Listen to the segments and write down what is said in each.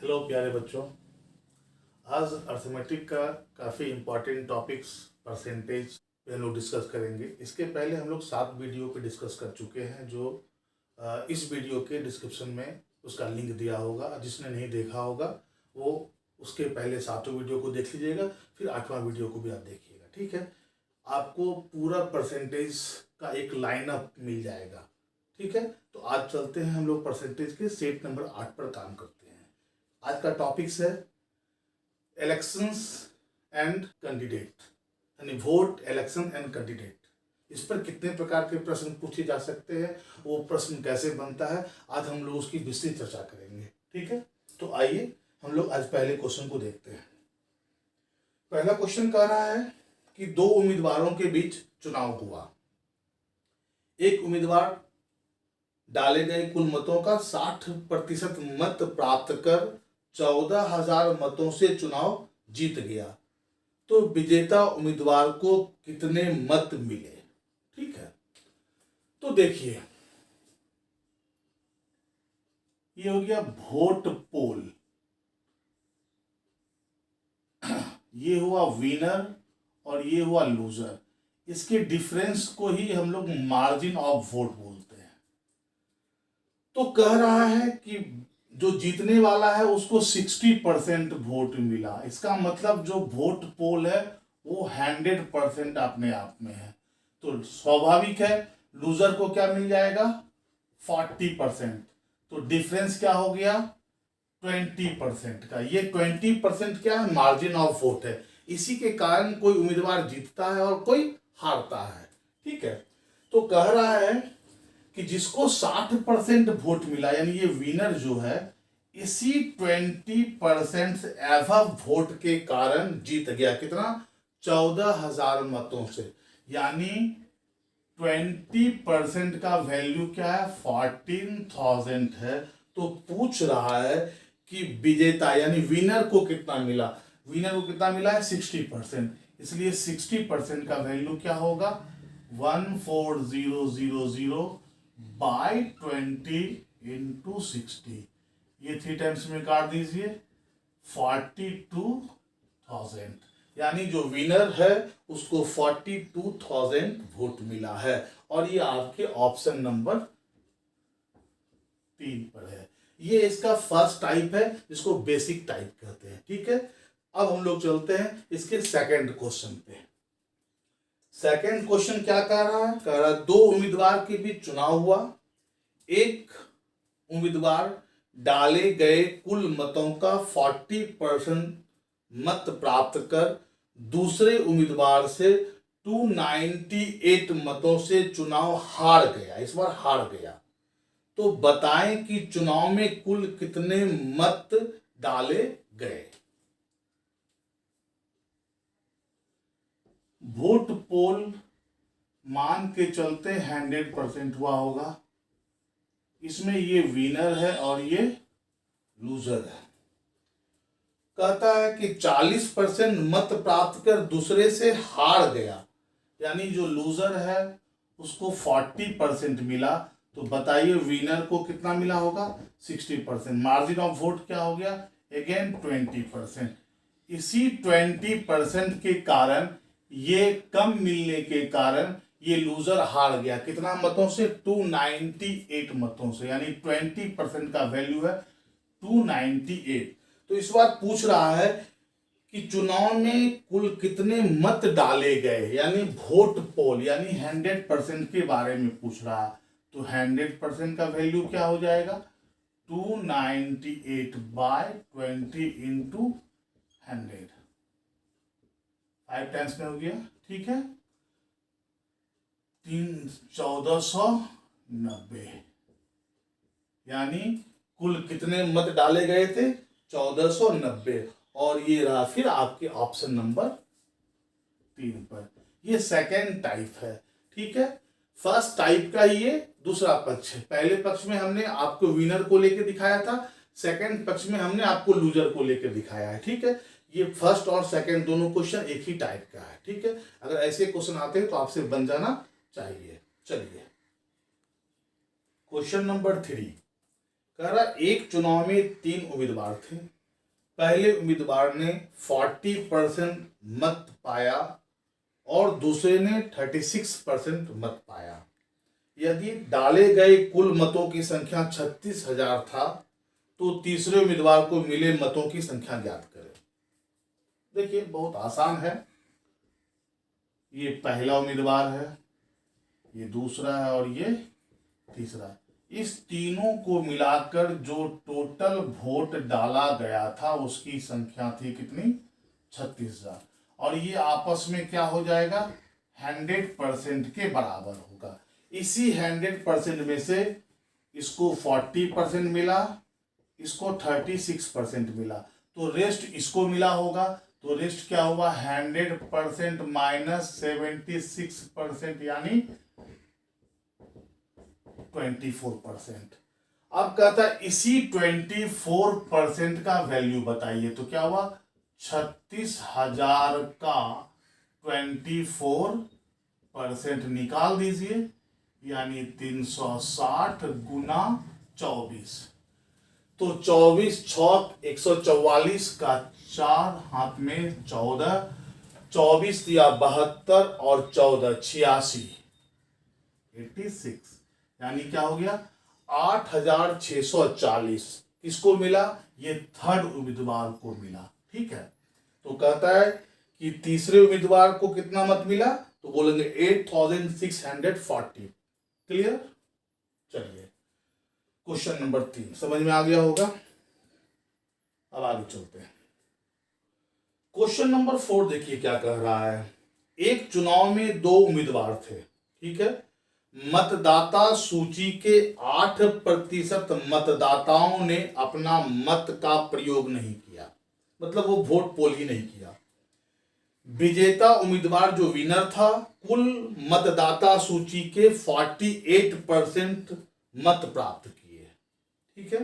Hello प्यारे बच्चों। आज अर्थमेटिक का काफ़ी इम्पोर्टेंट टॉपिक्स परसेंटेज पे हम लोग डिस्कस करेंगे। इसके पहले हम लोग 7 वीडियो पे डिस्कस कर चुके हैं, जो इस वीडियो के डिस्क्रिप्शन में उसका लिंक दिया होगा। जिसने नहीं देखा होगा वो उसके पहले 7 वीडियो को देख लीजिएगा, फिर 8वां वीडियो को भी आप देखिएगा। ठीक है, आपको पूरा परसेंटेज का एक लाइनअप मिल जाएगा। ठीक है, तो आज चलते हैं हम लोग परसेंटेज के सेट नंबर 8 पर काम करते हैं। आज का टॉपिक्स है इलेक्शंस एंड कैंडिडेट, यानी वोट, इलेक्शन एंड कैंडिडेट। इस पर कितने प्रकार के प्रश्न पूछे जा सकते हैं, वो प्रश्न कैसे बनता है, आज हम लोग उसकी विस्तृत चर्चा करेंगे। ठीक है, तो आइए हम लोग आज पहले क्वेश्चन को देखते हैं। पहला क्वेश्चन कह रहा है कि 2 उम्मीदवारों के बीच चुनाव हुआ। एक उम्मीदवार डाले गए कुल मतों का 60% मत प्राप्त कर 14,000 मतों से चुनाव जीत गया, तो विजेता उम्मीदवार को कितने मत मिले। ठीक है, तो देखिए, ये हो गया वोट पोल, ये हुआ विनर और ये हुआ लूजर। इसके डिफरेंस को ही हम लोग मार्जिन ऑफ वोट बोलते हैं। तो कह रहा है कि जो जीतने वाला है उसको 60% वोट मिला। इसका मतलब जो वोट पोल है वो 100% अपने आप में है, तो स्वाभाविक है लूजर को क्या मिल जाएगा, 40%। तो डिफरेंस क्या हो गया, 20% का। ये 20% क्या है, मार्जिन ऑफ वोट है। इसी के कारण कोई उम्मीदवार जीतता है और कोई हारता है। ठीक है, तो कह रहा है कि जिसको 60% वोट मिला, यानी ये विनर जो है, इसी 20% एवव वोट के कारण जीत गया। कितना, 14,000 मतों से। यानी 20% का वैल्यू क्या है, 14,000 है। तो पूछ रहा है कि विजेता यानी विनर को कितना मिला। विनर को कितना मिला है, 60%। इसलिए 60% का वैल्यू क्या होगा, 14,000 बाई 20 इंटू 60। ये 3 टाइम्स में काट दीजिए, 42,000। यानी जो विनर है उसको 42,000 वोट मिला है। और ये आपके ऑप्शन नंबर 3 पर है। ये इसका फर्स्ट टाइप है, जिसको बेसिक टाइप कहते हैं। ठीक है, अब हम लोग चलते हैं इसके सेकंड क्वेश्चन पे। सेकंड क्वेश्चन क्या कह रहा है, कह रहा है 2 उम्मीदवार के बीच चुनाव हुआ। एक उम्मीदवार डाले गए कुल मतों का 40% मत प्राप्त कर दूसरे उम्मीदवार से 298 मतों से चुनाव हार गया। इस बार हार गया। तो बताएं कि चुनाव में कुल कितने मत डाले गए। वोट पोल मान के चलते 100% हुआ होगा। इसमें ये विनर है और ये लूजर है। कहता है कि 40% मत प्राप्त कर दूसरे से हार गया, यानी जो लूजर है उसको 40% मिला। तो बताइए विनर को कितना मिला होगा, 60%। मार्जिन ऑफ वोट क्या हो गया, अगेन 20%। इसी 20% के कारण, ये कम मिलने के कारण ये लूजर हार गया। कितना मतों से, 298 मतों से। यानी 20% का वैल्यू है 298। तो इस बार पूछ रहा है कि चुनाव में कुल कितने मत डाले गए, यानी वोट पोल, यानी 100% के बारे में पूछ रहा है। तो 100% का वैल्यू क्या हो जाएगा, 298 बाय 20 इंटू 100, 5 टाइम्स में हो गया। ठीक है, 1490। यानी कुल कितने मत डाले गए थे, 1490। और ये रहा फिर आपके ऑप्शन नंबर 3 पर। ये सेकेंड टाइप है। ठीक है, फर्स्ट टाइप का ये दूसरा पक्ष है। पहले पक्ष में हमने आपको विनर को लेकर दिखाया था, सेकेंड पक्ष में हमने आपको लूजर को लेकर दिखाया है। ठीक है, ये फर्स्ट और सेकेंड दोनों क्वेश्चन एक ही टाइप का है। ठीक है, अगर ऐसे क्वेश्चन आते हैं तो आपसे बन जाना चाहिए। चलिए, क्वेश्चन नंबर 3 कह रहा एक चुनाव में 3 उम्मीदवार थे। पहले उम्मीदवार ने 40% मत पाया और दूसरे ने 36% मत पाया। यदि डाले गए कुल मतों की संख्या 36,000 था तो तीसरे उम्मीदवार को मिले मतों की संख्या ज्ञात करें। देखिए बहुत आसान है। ये पहला उम्मीदवार है, ये दूसरा है और ये तीसरा है। इस तीनों को मिलाकर जो टोटल वोट डाला गया था उसकी संख्या थी कितनी? 36,000। और ये आपस में क्या हो जाएगा? 100% के बराबर होगा। इसी 100% में से इसको 40% मिला, इसको 36% मिला, तो रेस्ट इसको मिला होगा। तो रेस्ट क्या हुआ? 100% माइनस 76% यानी 24%। अब कहता है इसी 24% का वैल्यू बताइए। तो क्या हुआ? 36,000 का 24% निकाल दीजिए, यानी 360 गुना 24। तो 24 छौक 144 का 4 हाथ में 14, 24 दिया 72 और 14 86, 86 यानी क्या हो गया? 8,640 किसको मिला? ये थर्ड उम्मीदवार को मिला। ठीक है, तो कहता है कि तीसरे उम्मीदवार को कितना मत मिला? तो बोलेंगे 8,640। क्लियर? चलिए क्वेश्चन नंबर 3 समझ में आ गया होगा। अब आगे चलते हैं। क्वेश्चन नंबर 4 देखिए क्या कह रहा है। एक चुनाव में 2 उम्मीदवार थे। ठीक है, मतदाता सूची के 8% मतदाताओं ने अपना मत का प्रयोग नहीं किया, मतलब वो वोट पोल ही नहीं किया। विजेता उम्मीदवार जो विनर था कुल मतदाता सूची के 48% मत प्राप्त किए। ठीक है,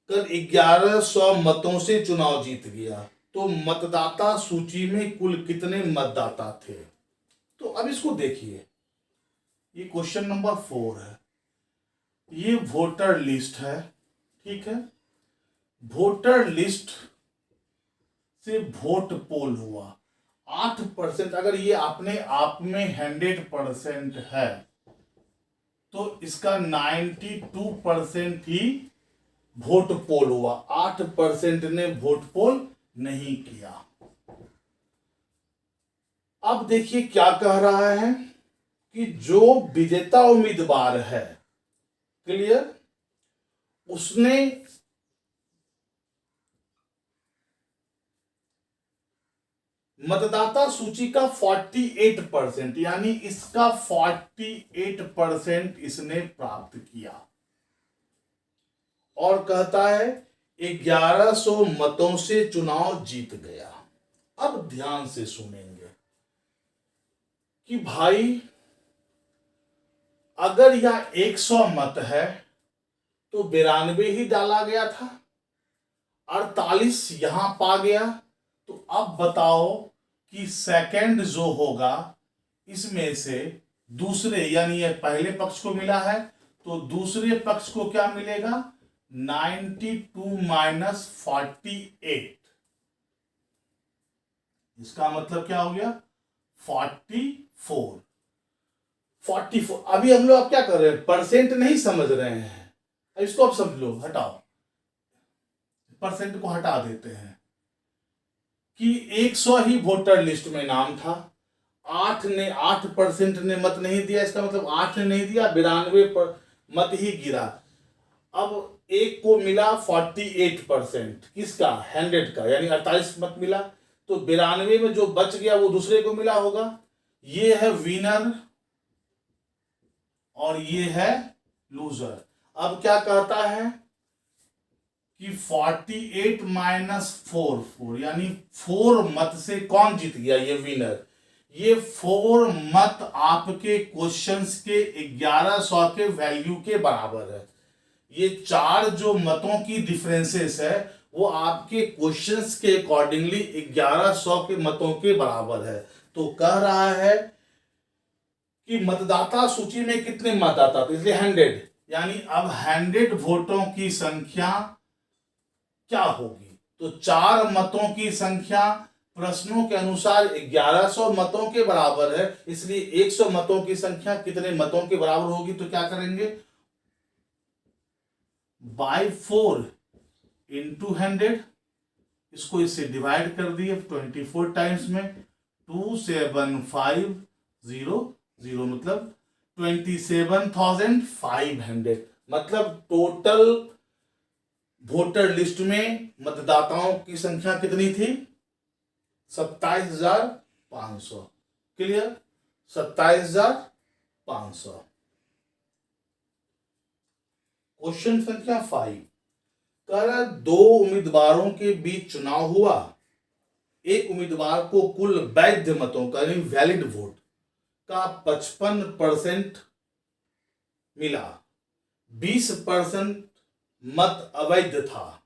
कर 1100 मतों से चुनाव जीत गया। तो मतदाता सूची में कुल कितने मतदाता थे? तो अब इसको देखिए, ये क्वेश्चन नंबर 4 है। ये वोटर लिस्ट है। ठीक है, वोटर लिस्ट से वोट पोल हुआ 8%। अगर ये अपने आप में 100% है तो इसका 92% ही वोट पोल हुआ, 8% ने वोट पोल नहीं किया। अब देखिए क्या कह रहा है कि जो विजेता उम्मीदवार है, क्लियर, उसने मतदाता सूची का 48% यानी इसका 48% इसने प्राप्त किया और कहता है 1100 मतों से चुनाव जीत गया। अब ध्यान से सुनेंगे कि भाई अगर यह 100 मत है तो 92 ही डाला गया था, 48 यहां पा गया। तो अब बताओ कि सेकंड जो होगा इसमें से दूसरे, यानी ये पहले पक्ष को मिला है तो दूसरे पक्ष को क्या मिलेगा? 92 माइनस 48। इसका मतलब क्या हो गया? 44। अभी हम लोग अब क्या कर रहे हैं? परसेंट नहीं समझ रहे हैं, इसको अब समझ लो। हटाओ, परसेंट को हटा देते हैं कि 100 ही वोटर लिस्ट में नाम था, 8% ने मत नहीं दिया। इसका मतलब 8 ने नहीं दिया, 92 पर मत ही गिरा। अब एक को मिला 48%, किसका? 100 का, यानी 48 मत मिला। तो 92 में जो बच गया वो दूसरे को मिला होगा। ये है विनर और ये है लूजर। अब क्या कहता है कि 48 माइनस 4 यानी 4 मत से कौन जीत गया? ये विनर। ये 4 मत आपके क्वेश्चंस के 1100 के वैल्यू के बराबर है। ये 4 जो मतों की डिफरेंसेस है वो आपके क्वेश्चंस के अकॉर्डिंगली 1100 के मतों के बराबर है। तो कह रहा है कि मतदाता सूची में कितने मतदाता थे, इसलिए 100, यानी अब 100 वोटों की संख्या क्या होगी? तो 4 मतों की संख्या प्रश्नों के अनुसार 1100 मतों के बराबर है, इसलिए 100 मतों की संख्या कितने मतों के बराबर होगी? तो क्या करेंगे, बाय 4 इंटू 100, इसको इससे डिवाइड कर दिए 24 टाइम्स में, 27500 मतलब 27,500, मतलब टोटल वोटर लिस्ट में मतदाताओं की संख्या कितनी थी? 27,500। क्लियर? 27,500। क्वेश्चन संख्या 5 कह रहा है 2 उम्मीदवारों के बीच चुनाव हुआ, एक उम्मीदवार को कुल वैध मतों का यानी वैलिड वोट का 55% मिला, 20% मत अवैध था।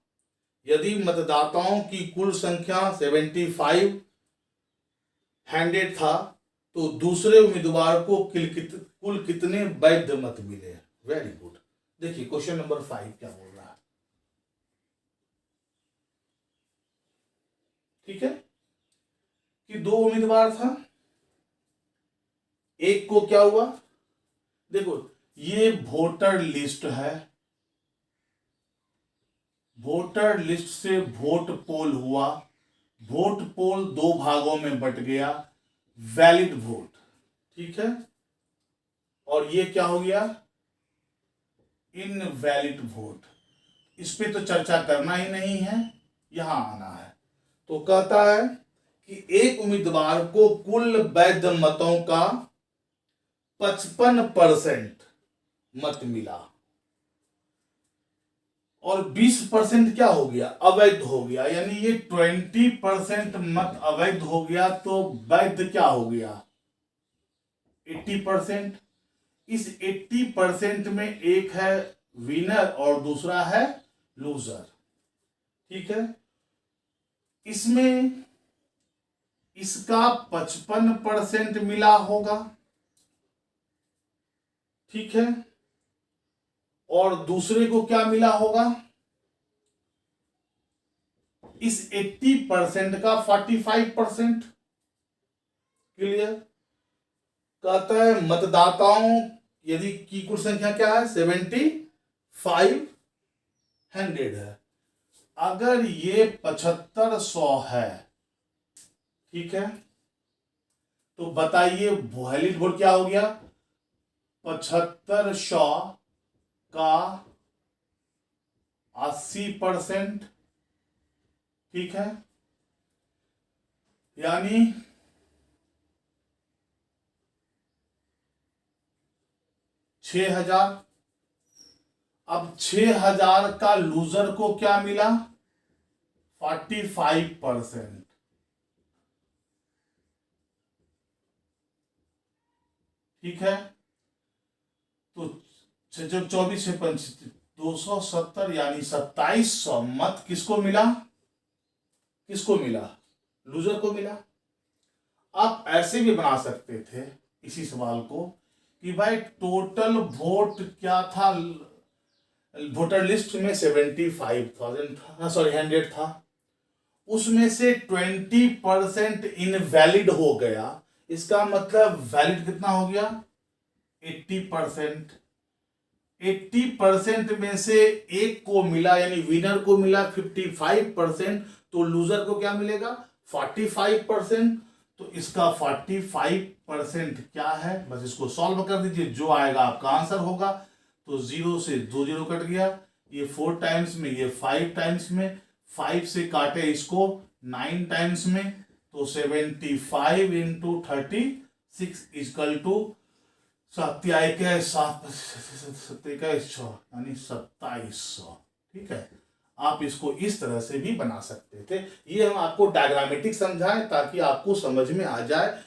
यदि मतदाताओं की कुल संख्या 7500 था तो दूसरे उम्मीदवार को कुल कितने वैध मत मिले? Very good. देखिए क्वेश्चन नंबर 5 क्या बोल रहा है। ठीक है कि 2 उम्मीदवार था, एक को क्या हुआ? देखो ये वोटर लिस्ट है, वोटर लिस्ट से वोट पोल हुआ, वोट पोल 2 भागों में बट गया, वैलिड वोट। ठीक है, और ये क्या हो गया? Invalid vote. इस पे तो चर्चा करना ही नहीं है, यहां आना है। तो कहता है कि एक उम्मीदवार को कुल वैध मतों का 55% मत मिला और 20% क्या हो गया? अवैध हो गया, यानी ये 20% मत अवैध हो गया, तो वैध क्या हो गया? 80%। इस 80% में एक है विनर और दूसरा है लूजर। ठीक है, इसमें इसका 55% मिला होगा। ठीक है, और दूसरे को क्या मिला होगा? इस 80% का 45%। क्लियर? कहता है मतदाताओं यदि की कुल संख्या क्या है? 7500 है। अगर ये 7500 है, ठीक है, तो बताइए वैलिड वोट क्या हो गया? 7500 का 80%। ठीक है, यानी 6000। अब 6000 का लूजर को क्या मिला? 45%। ठीक है, तो 24 से 270 यानी 2700 मत किसको मिला? किसको मिला? लूजर को मिला। आप ऐसे भी बना सकते थे इसी सवाल को कि भाई टोटल वोट क्या था? वोटर लिस्ट में 75,000 था, सॉरी 100 था, उसमें से 20% इनवैलिड हो गया। इसका मतलब वैलिड कितना हो गया? 80%। 80% में से एक को मिला यानी विनर को मिला 55%, तो लूजर को क्या मिलेगा? 45%। तो इसका 45% क्या है? बस इसको सॉल्व कर दीजिए, जो आएगा आपका आंसर होगा। तो 0 से 2 0 कट गया, ये 4 टाइम्स में, ये 5 टाइम्स में, 5 से काटे इसको 9 टाइम्स में, तो 75 इंटू 36 इजकल टू 27,6 यानी 2700। ठीक है, आप इसको इस तरह से भी बना सकते थे। ये हम आपको डायग्रामेटिक समझाएं ताकि आपको समझ में आ जाए।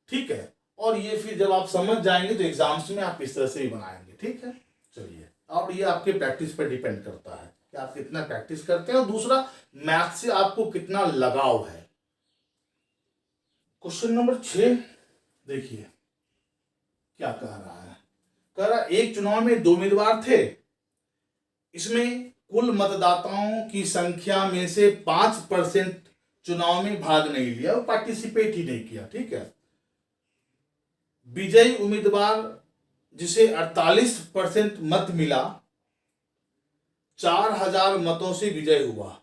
ठीक है, और ये फिर जब आप समझ जाएंगे तो एग्जाम्स में आप इस तरह से भी बनाएंगे। ठीक है, चलिए, और ये आपके प्रैक्टिस पर डिपेंड करता है कि आप कितना प्रैक्टिस करते हैं और दूसरा मैथ से आपको कितना लगाव है। क्वेश्चन नंबर 6 देखिए क्या कह रहा है। कह रहा एक चुनाव में 2 उम्मीदवार थे, इसमें कुल मतदाताओं की संख्या में से 5% चुनाव में भाग नहीं लिया, वो पार्टिसिपेट ही नहीं किया। ठीक है, विजयी उम्मीदवार जिसे 48% मत मिला 4000 मतों से विजय हुआ।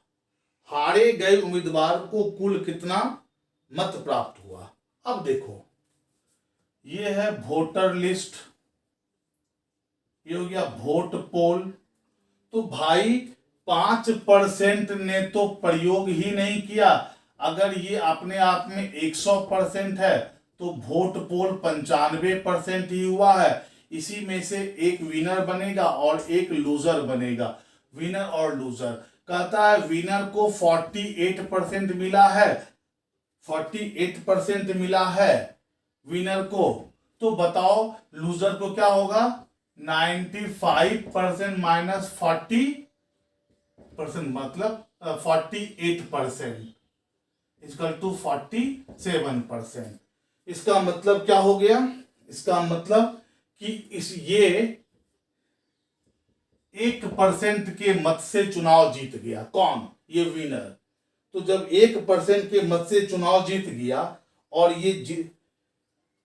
हारे गए उम्मीदवार को कुल कितना मत प्राप्त हुआ। अब देखो, ये है वोटर लिस्ट, ये हो गया वोट पोल। तो भाई 5% ने तो प्रयोग ही नहीं किया। अगर ये अपने आप में 100% है तो वोट पोल 95% ही हुआ है। इसी में से एक विनर बनेगा और एक लूजर बनेगा। विनर और लूजर कहता है विनर को 48% मिला है, 48% मिला है विनर को। तो बताओ लूजर को क्या होगा? 95% माइनस 40% मतलब 48% इक्वल टू 47%। इसका मतलब क्या हो गया? इसका मतलब कि ये 1% के मत से चुनाव जीत गया। कौन? ये विनर। तो जब 1% के मत से चुनाव जीत गया और ये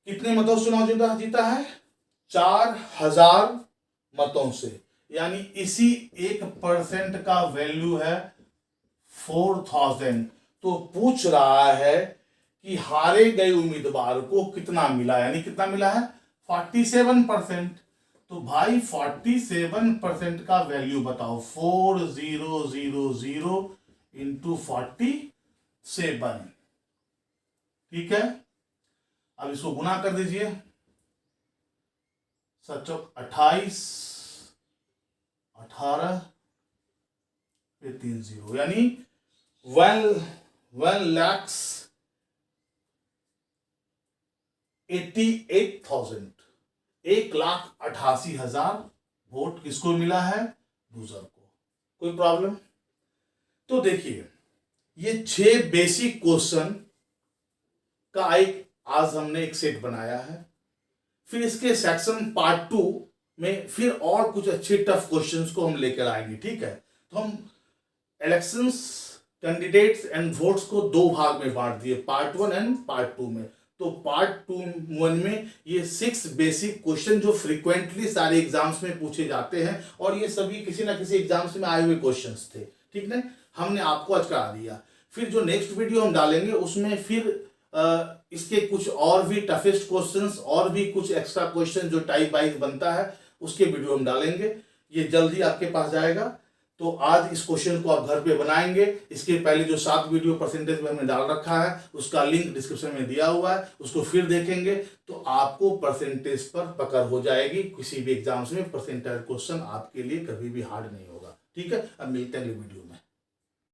कितने मतों से चुनाव जीता है? 4000 मतों से, यानी इसी 1% का वैल्यू है 4000। तो पूछ रहा है कि हारे गए उम्मीदवार को कितना मिला, यानी कितना मिला है? 47%। तो भाई 47% का वैल्यू बताओ। 4000 इंटू 47। ठीक है, अब इसको गुना कर दीजिए। 28 18 फिर 3 0, यानी 1,88,000 1,88,000 वोट किसको मिला है? लूजर को। कोई प्रॉब्लम? तो देखिए, ये 6 बेसिक क्वेश्चन का आज हमने एक सेट बनाया है। फिर इसके सेक्शन पार्ट 2 में फिर और कुछ अच्छे टफ क्वेश्चंस को हम लेकर आएंगे। ठीक है, तो हम इलेक्शंस, कैंडिडेट्स एंड वोट्स को 2 भाग में बांट दिए, पार्ट 1 एंड पार्ट 2 में। तो पार्ट 1 में ये 6 बेसिक क्वेश्चन जो फ्रीक्वेंटली सारे एग्जाम्स में पूछे जाते हैं, और ये सभी किसी ना किसी एग्जाम्स में आए हुए क्वेश्चंस थे। ठीक है, हमने आपको आज करा दिया। फिर जो नेक्स्ट वीडियो हम डालेंगे उसमें फिर इसके कुछ और भी टफेस्ट क्वेश्चंस और भी कुछ एक्स्ट्रा क्वेश्चन जो टाइप वाइज बनता है उसके वीडियो हम डालेंगे। ये जल्दी आपके पास जाएगा। तो आज इस क्वेश्चन को आप घर पे बनाएंगे। इसके पहले जो 7 वीडियो परसेंटेज में हमने डाल रखा है उसका लिंक डिस्क्रिप्शन में दिया हुआ है, उसको फिर देखेंगे तो आपको परसेंटेज पर पकड़ हो जाएगी। किसी भी एग्जाम्स में परसेंटेज क्वेश्चन आपके लिए कभी भी हार्ड नहीं होगा। ठीक है, अब मिलते हैं अगले वीडियो में।